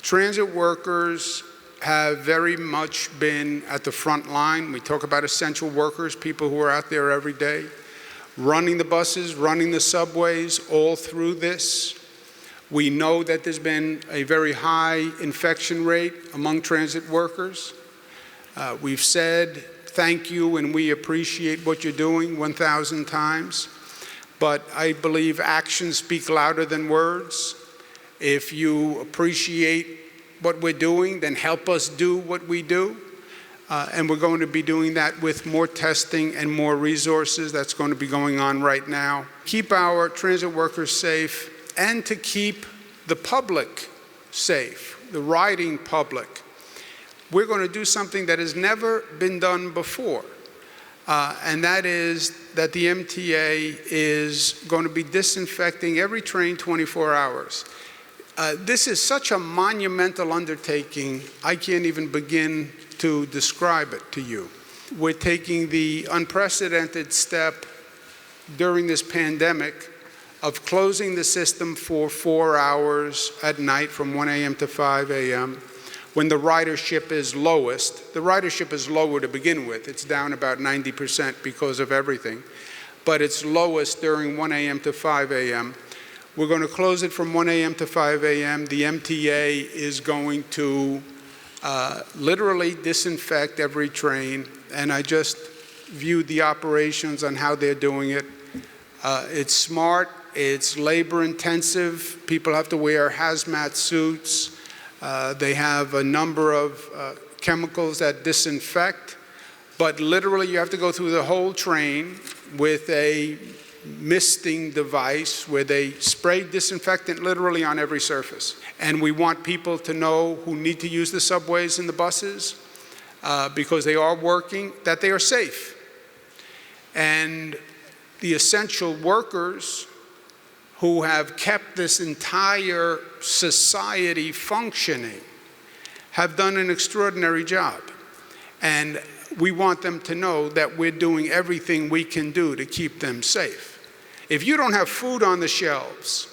Transit workers have very much been at the front line. We talk about essential workers, people who are out there every day, running the buses, running the subways, all through this. We know that there's been a very high infection rate among transit workers. We've said thank you and we appreciate what you're doing 1,000 times, but I believe actions speak louder than words. If you appreciate what we're doing, then help us do what we do. And we're going to be doing that with more testing and more resources. That's going to be going on right now. Keep our transit workers safe and to keep the public safe, the riding public. We're going to do something that has never been done before. And that is that the MTA is going to be disinfecting every train 24 hours. This is such a monumental undertaking, I can't even begin to describe it to you. We're taking the unprecedented step during this pandemic of closing the system for 4 hours at night from 1 a.m. to 5 a.m. when the ridership is lowest. The ridership is lower to begin with. It's down about 90% because of everything. But it's lowest during 1 a.m. to 5 a.m. We're going to close it from 1 a.m. to 5 a.m. The MTA is going to literally disinfect every train, and I just viewed the operations on how they're doing it. It's smart, it's labor intensive, people have to wear hazmat suits, they have a number of chemicals that disinfect, but literally you have to go through the whole train with a misting device where they spray disinfectant literally on every surface. And we want people to know who need to use the subways and the buses because they are working, that they are safe. And the essential workers who have kept this entire society functioning have done an extraordinary job. And we want them to know that we're doing everything we can do to keep them safe. If you don't have food on the shelves,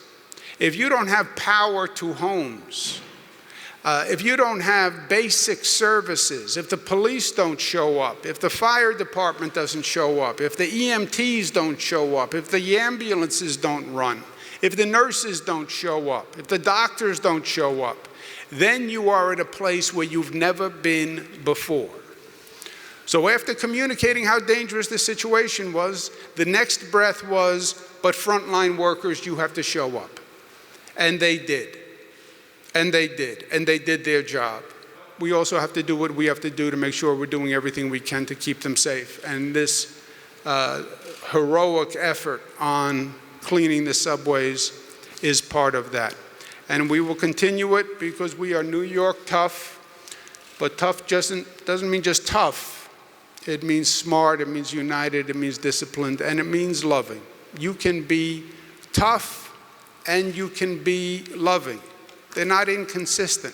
if you don't have power to homes, if you don't have basic services, if the police don't show up, if the fire department doesn't show up, if the EMTs don't show up, if the ambulances don't run, if the nurses don't show up, if the doctors don't show up, then you are at a place where you've never been before. So after communicating how dangerous the situation was, the next breath was, but frontline workers, you have to show up. And they did. And they did. And they did their job. We also have to do what we have to do to make sure we're doing everything we can to keep them safe. And this heroic effort on cleaning the subways is part of that. And we will continue it because we are New York tough, but tough doesn't mean just tough. It means smart, it means united, it means disciplined, and it means loving. You can be tough and you can be loving. They're not inconsistent.